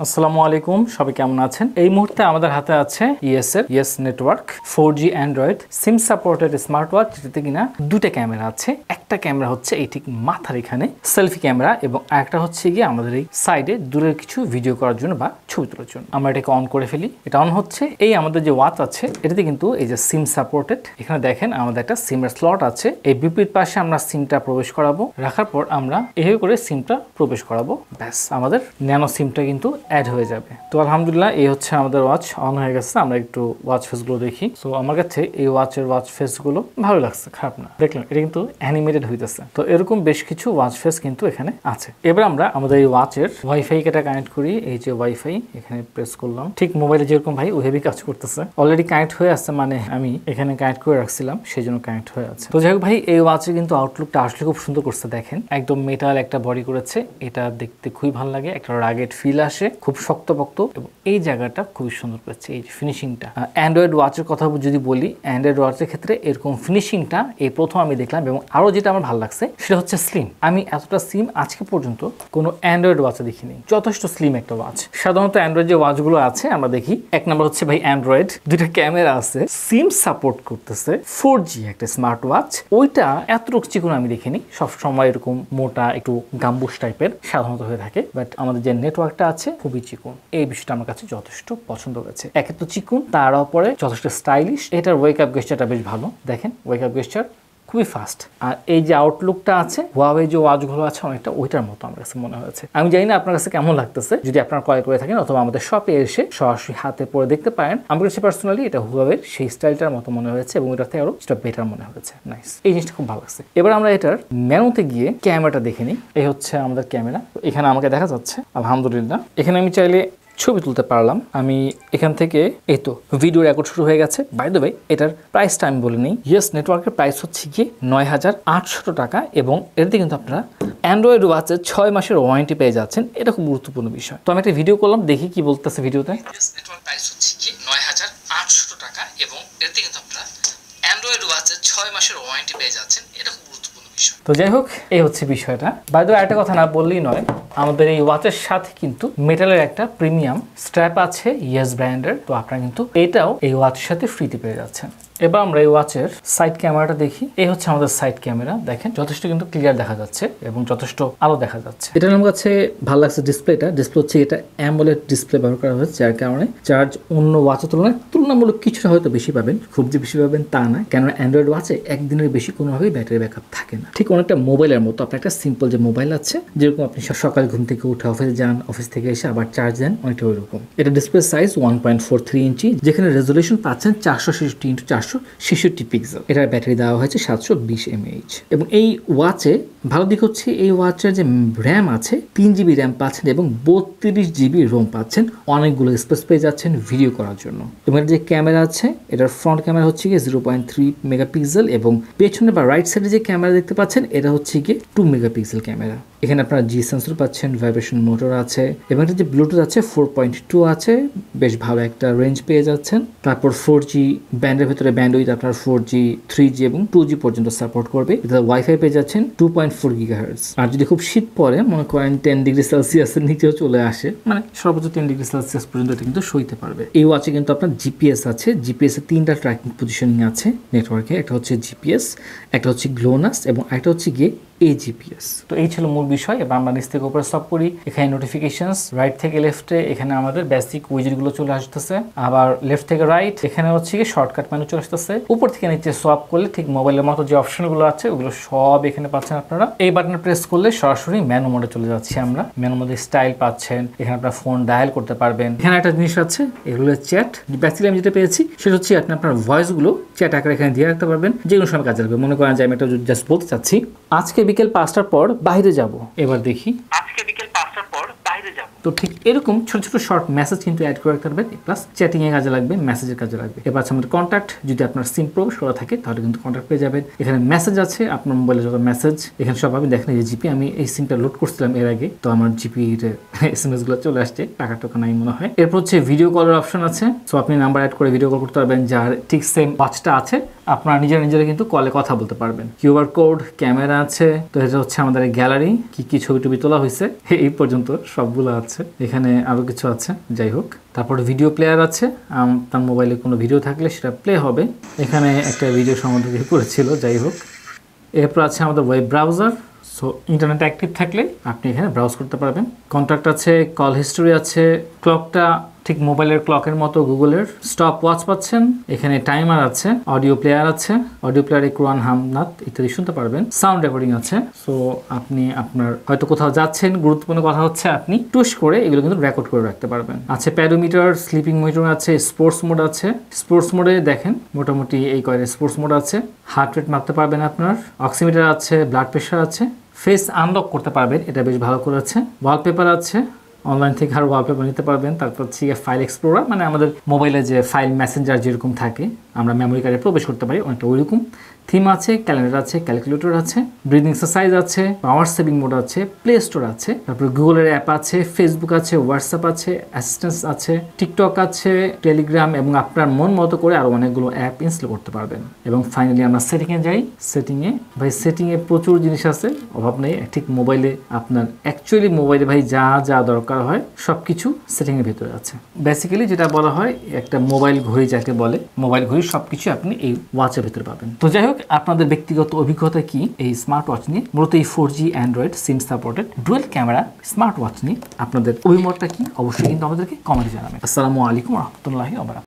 আসসালামু আলাইকুম, সবাই কেমন আছেন? এই মুহূর্তে আমাদের হাতে আছে yes network 4G Android SIM supported smart watch, যেটাতে কিনা দুটো ক্যামেরা আছে। একটা ক্যামেরা হচ্ছে এই ঠিক মাথার এখানে সেলফি ক্যামেরা, এবং আরেকটা হচ্ছে গিয়ে আমাদের এই সাইডে দূরের কিছু ভিডিও করার জন্য বা ছবি তোলার জন্য। আমরা এটাকে অন করে ফেলি। এটা অন হচ্ছে। এই আমাদের যে ওয়াচ আছে এটাতে কিন্তু এই যে সিম সাপোর্টেড, এখানে দেখেন আমাদের একটা সিমের স্লট আছে। এই বিপরীত পাশে আমরা সিমটা প্রবেশ করাবো, রাখার পর আমরা এইভাবে করে সিমটা প্রবেশ করাবো। ব্যাস, আমাদের ন্যানো সিমটা কিন্তু অ্যাড হয়ে যাবে। তো আলহামদুলিল্লাহ, এই হচ্ছে আমাদের ওয়াচ অন হয়ে গেছে। আমরা একটু ওয়াচ ফেসগুলো দেখি। তো আমার কাছে এই ওয়াচ ফেসগুলো ভালো লাগছে, খারাপ না। দেখলাম এটা কিন্তু অ্যানিমেটেড হইতেছে। তো এরকম বেশ কিছু ওয়াচ ফেস কিন্তু এখানে আছে। এবার আমরা আমাদের এই ওয়াচের ওয়াইফাই কেটা কানেক্ট করি। এই যে ওয়াইফাই এখানে প্রেস করলাম, ঠিক মোবাইলে যেরকম ভাই ওইভাবেই কাজ করতেছে। অলরেডি কানেক্ট হয়ে আসছে, মানে আমি এখানে কানেক্ট করে রাখছিলাম, সেই জন্য কানেক্ট হয়ে আছে। তো যাই হোক ভাই, এই ওয়াচে কিন্তু আউটলুকটা আসলে খুব সুন্দর করছে। দেখেন একদম মেটাল একটা বডি করেছে, এটা দেখতে খুবই ভালো লাগে। একটা রাগেড ফিল আসে, খুব শক্তপোক্ত, এবং এই জায়গাটা খুবই সুন্দর করেছে। এই যে ফিনিশিংটা, অ্যান্ড্রয়েড ওয়াচের কথা যদি বলি, অ্যান্ড্রয়েড ওয়াচের ক্ষেত্রে এরকম ফিনিশিংটা এই প্রথম আমি দেখলাম। এবং আরো যেটা আমার ভালো লাগছে সেটা হচ্ছে স্লিম। আমি এতটা স্লিম আজকে পর্যন্ত কোনো অ্যান্ড্রয়েড ওয়াচে দেখিনি। যথেষ্ট স্লিম একটা ওয়াচ। সাধারণত অ্যান্ড্রয়েড যে ওয়াচগুলো আছে আমরা দেখি, এক নম্বর হচ্ছে ভাই অ্যান্ড্রয়েড, দুইটা ক্যামেরা আছে, সিম সাপোর্ট করতেছে, 4G একটা স্মার্ট ওয়াচ, ওইটা এতটুকু চিকন আমি দেখিনি। সবসময় এরকম মোটা একটু গাম্বুস টাইপের সাধারণত হয়ে থাকে, বাট আমাদের যে নেটওয়ার্কটা আছে খুবই চিকন। এই বিষয়টা আমার কাছে যথেষ্ট পছন্দ হয়েছে। একে তো চিকন, তার উপরে যথেষ্ট স্টাইলিশ। এটার ওয়েক আপ গেস্টারটা বেশ ভালো। দেখেন ওয়েক আপ গেস্টার খুবই ফাস্ট। আর এই যে আউটলুকটা আছে, হুয়াওয়ে যে ওয়াচগুলো আছে অনেকটা ওইটার মতো আমার কাছে মনে হয়েছে। আমি জানি না আপনার কাছে কেমন লাগতেছে। যদি আপনারা ক্রয় করে থাকেন অথবা আমাদের শপে এসে সরাসরি হাতে পরে দেখতে পারেন, আমার কাছে পার্সোনালি এটা হুয়াওয়ের সেই স্টাইলটার মতো মনে হয়েছে, এবং এটাতে আরো সেটা বেটার মনে হয়েছে। নাইস, এই জিনিসটা খুব ভালো লাগছে। এবার আমরা এটার মেনুতে গিয়ে ক্যামেরাটা দেখে নিই। এই হচ্ছে আমাদের ক্যামেরা। এখানে আমাকে দেখা যাচ্ছে আলহামদুলিল্লাহ। এখানে আমি চাইলে ছবি তুলতে পারলাম। আমি এখান থেকে এই তো ভিডিও রেকর্ড শুরু হয়ে গেছে। বাই দ্য ওয়ে, এটার প্রাইসটা আমি বলে নিই। ইয়েস নেটওয়ার্কের প্রাইস হচ্ছে গিয়ে ৯,৮০০ টাকা, এবং এটাতে কিন্তু আপনারা অ্যান্ড্রয়েড ওয়াচের ৬ মাসের ওয়ারেন্টি পেয়ে যাচ্ছেন। এটা খুব গুরুত্বপূর্ণ বিষয়। তো আমি একটা ভিডিও করলাম, দেখি কি বলতেছে ভিডিওতে। ইয়েস নেটওয়ার্ক প্রাইস হচ্ছে গিয়ে ৯,৮০০ টাকা, এবং এটাতে কিন্তু আপনারা অ্যান্ড্রয়েড ওয়াচের ৬ মাসের ওয়ারেন্টি পেয়ে যাচ্ছেন। এটা খুব গুরুত্বপূর্ণ বিষয়। তো যাই হোক, এই হচ্ছে বিষয়টা। বাই দ্য ওয়ে, একটা কথা না বললেই নয়, আমাদের এই ওয়াচের সাথে কিন্তু মেটালের একটা প্রিমিয়াম স্ট্র্যাপ আছে ইয়েস ব্র্যান্ডের। তো আপনারা কিন্তু এটাও এই ওয়াচের সাথে ফ্রিতে পেয়ে যাচ্ছেন। এবার আমরা এই ওয়াচের সাইড ক্যামেরাটা দেখি। এই হচ্ছে আমাদের সাইড ক্যামেরা। দেখেন যথেষ্ট কিন্তু ক্লিয়ার দেখা যাচ্ছে এবং যথেষ্ট আলো দেখা যাচ্ছে। এটা আমার কাছে ভালো লাগছে। ডিসপ্লে হচ্ছে এটা অ্যামোলেড ডিসপ্লে ব্যবহার করা হয়েছে, যার কারণে চার্জ অন্য ওয়াচের তুলনামূলক কিছুটা হয়তো বেশি পাবেন। খুব যে বেশি পাবেন তা না, কেননা অ্যান্ড্রয়েড ওয়াচে একদিনের বেশি কোনোভাবেই ব্যাটারি ব্যাকআপ থাকে না। ঠিক অনেকটা মোবাইলের মতো। আপনার একটা সিম্পল যে মোবাইল আছে, যেরকম আপনি সকালে ঘুম থেকে উঠে অফিসে যান, অফিস থেকে এসে আবার চার্জ দেন, অনেকটা ওইরকম। এটা ডিসপ্লে সাইজ 1.43 ইঞ্চি, যেখানে রেজলিউশন পাচ্ছেন 460x460 পিক্সেল। এটার ব্যাটারি দেওয়া হয়েছে 720 mAh। এবং এই ওয়াচে ভালো দিক হচ্ছে এই ওয়াচের যে র্যাম আছে 3GB র্যাম পাচ্ছেন, এবং 32GB রোম পাচ্ছেন। অনেকগুলো স্পেস পেয়ে যাচ্ছেন ভিডিও করার জন্য। এবং যে ক্যামেরা আছে, এটার ফ্রন্ট ক্যামেরা হচ্ছে গিয়ে 0.3 মেগাপিক্সেল, এবং পেছনে বা রাইট সাইডে যে ক্যামেরা দেখতে পাচ্ছেন এটা হচ্ছে গিয়ে 2 মেগাপিক্সেল ক্যামেরা। এখানে আপনারা জি সেন্সর পাচ্ছেন, ভাইব্রেশন মোটর আছে, এবং এটা যে ব্লুটুথ আছে 4.2 আছে, বেশ ভালো একটা রেঞ্জ পেয়ে যাচ্ছেন। তারপর 4G ব্যান্ডের ভিতরে ব্যান্ডউইথ আপনার 4G 3G এবং 2G পর্যন্ত সাপোর্ট করবে। এটা ওয়াইফাই পেয়ে যাচ্ছেন 2.4 GHz। আর যদি খুব শীত পড়ে, মনে করেন 10 ডিগ্রি সেলসিয়াসের নিচেও চলে আসে, মানে সর্বোচ্চ 10 ডিগ্রি সেলসিয়াস পর্যন্ত এটা কিন্তু সইতে পারবে। এই ওয়াচে কিন্তু আপনার জিপিএস আছে। জিপিএস এর 3টা ট্র্যাকিং পজিশনিং আছে নেটওয়ার্কে। একটা হচ্ছে জিপিএস, একটা হচ্ছে গ্লোনাস, এবং একটা হচ্ছে গিয়ে AGPS। তো এই ছিল মূল বিষয়। এবার আমরা নিচ থেকে উপরে স্টপ করি। এখানে নোটিফিকেশনস, রাইট থেকে লেফটে এখানে আমাদের বেসিক উইজেটগুলো চলে আসতেছে, আবার লেফট থেকে রাইট এখানে হচ্ছে কি শর্টকাট মেনু চলে আসতেছে। উপর থেকে নিচে সোয়াপ করলে ঠিক মোবাইলের মতো যে অপশনগুলো আছে ওগুলো সব এখানে পাচ্ছেন আপনারা। এই বাটনে প্রেস করলে সরাসরি মেনু মোডে চলে যাচ্ছি আমরা। মেনু মোডে স্টাইল পাচ্ছেন, এখানে আপনারা ফোন ডায়াল করতে পারবেন। এখানে একটা জিনিস আছে, এগুলো চ্যাট। বেসিক্যালি আমি যেটা পেয়েছি সেটা হচ্ছে আপনি আপনার ভয়েসগুলো চ্যাট আকারে এখানে দিয়ে রাখতে পারবেন, যে কোনো সময় কাজে লাগবে। মনে করেন যে আমি একটা জাস্ট বলতে চাচ্ছি আজকে বিকেল 5টার পর বাইরে যাব, এবার দেখি আজকে বিকেল 5টার পর বাইরে যাব। তো ঠিক এরকম ছোট ছোট শর্ট মেসেজ কিন্তু অ্যাড করে রাখতে পারবেন, প্লাস চ্যাটিং এর কাজে লাগবে, মেসেজের কাজে লাগবে। এবার আছে আমাদের কন্ট্যাক্ট। যদি আপনার সিম প্রবেশ করা থাকে তাহলে কিন্তু কন্ট্যাক্ট পেয়ে যাবেন। এখানে মেসেজ আছে, আপনার মোবাইলে যত মেসেজ এখানে সব আপনি দেখেন। এই জিপি, আমি এই সিমটা লোড করছিলাম এর আগে, তো আমার জিপি SMS গুলো চলে আসছে, টাকা টাকা নাই মনে হয়। এরপর হচ্ছে ভিডিও কলের অপশন আছে। সো আপনি নাম্বার অ্যাড করে ভিডিও কল করতে পারবেন, যার ঠিক সেম ওয়াচটা আছে আপনারা নিজেরা কিন্তু কলে কথা বলতে পারবেন। কিউআর কোড, ক্যামেরা আছে, তো এটা হচ্ছে আমাদের গ্যালারি, কি ছবি টবি তোলা হয়েছে এই পর্যন্ত সবগুলো আছে। এখানে আরো কিছু আছে, যাই হোক। তারপর ভিডিও প্লেয়ার আছে, তার মোবাইলে কোনো ভিডিও থাকলে সেটা প্লে হবে। এখানে একটা ভিডিও সম্বন্ধে করেছিল, যাই হোক। এরপর আছে আমাদের web browser. So internet active থাকলে আপনি এখানে ব্রাউজ করতে পারবেন। কন্ট্যাক্ট আছে, কল হিস্টোরি আছে, ক্লকটা ঠিক মোবাইলের ক্লকের মতো গুগলের। স্টপ ওয়াচ পাচ্ছেন, এখানে টাইমার আছে, অডিও প্লেয়ার আছে, অডিও প্লেয়ারে কোরআন, হামনাত ইত্যাদি শুনতে পারবেন। সাউন্ড রেকর্ডিং আছে, সো আপনি আপনার হয়তো কোথাও যাচ্ছেন, গুরুত্বপূর্ণ কথা হচ্ছে, আপনি টুস করে এগুলো কিন্তু রেকর্ড করে রাখতে পারবেন। আছে প্যাডোমিটার, স্লিপিং মিটার আছে, স্পোর্টস মোড আছে। স্পোর্টস মোডে দেখেন মোটামুটি এই কয়টা স্পোর্টস মোড আছে। হার্ট রেট মাপতে পারবেন আপনার, অক্সিমিটার আছে, ব্লাড প্রেশার আছে, ফেস আনলক করতে পারবেন, এটা বেশ ভালো করেছে। ওয়ালপেপার আছে, অনলাইন থেকে আরও ওয়ালপেপার নিতে পারবেন। তারপর হচ্ছে ফাইল এক্সপ্লোরার, মানে আমাদের মোবাইলে যে ফাইল মেসেঞ্জার যেরকম থাকে আমরা মেমোরি কার্ডে প্রবেশ করতে পারি, অনেকটা ওইরকম। থিম আছে, ক্যালেন্ডার আছে, ক্যালকুলেটর আছে, ব্রিদিং এক্সারসাইজ আছে, পাওয়ার সেভিং মোড আছে, প্লে স্টোর আছে, তারপর গুগলের অ্যাপ আছে, ফেসবুক আছে, হোয়াটসঅ্যাপ আছে, অ্যাসিস্ট্যান্স আছে, টিকটক আছে, টেলিগ্রাম, এবং আপনার মন মতো করে আরও অনেকগুলো অ্যাপ ইনস্টল করতে পারবেন। এবং ফাইনালি আমরা সেটিংয়ে যাই। সেটিংয়ে প্রচুর জিনিস আছে, অভাব নেই। ঠিক মোবাইলে আপনার অ্যাকচুয়ালি মোবাইলে যা যা দরকার হয় সব কিছু সেটিংয়ের ভিতরে আছে। বেসিক্যালি যেটা বলা হয় একটা মোবাইল ঘড়ি যাকে বলে, মোবাইল ঘড়ি সব কিছু আপনি এই ওয়াচের ভিতরে পাবেন। তো যাই হোক, আপনাদের ব্যক্তিগত অভিজ্ঞতা কি এই স্মার্ট ওয়াচ নিয়ে? মূলত এই 4G Android SIM supported dual camera smart watch নিয়ে আপনাদের অভিমতটা কি? অবশ্যই কিন্তু আমাদেরকে কমেন্টে জানাবেন। আসসালামু আলাইকুম রহমতুল্লাহি ওয়া বারাকাতুহু।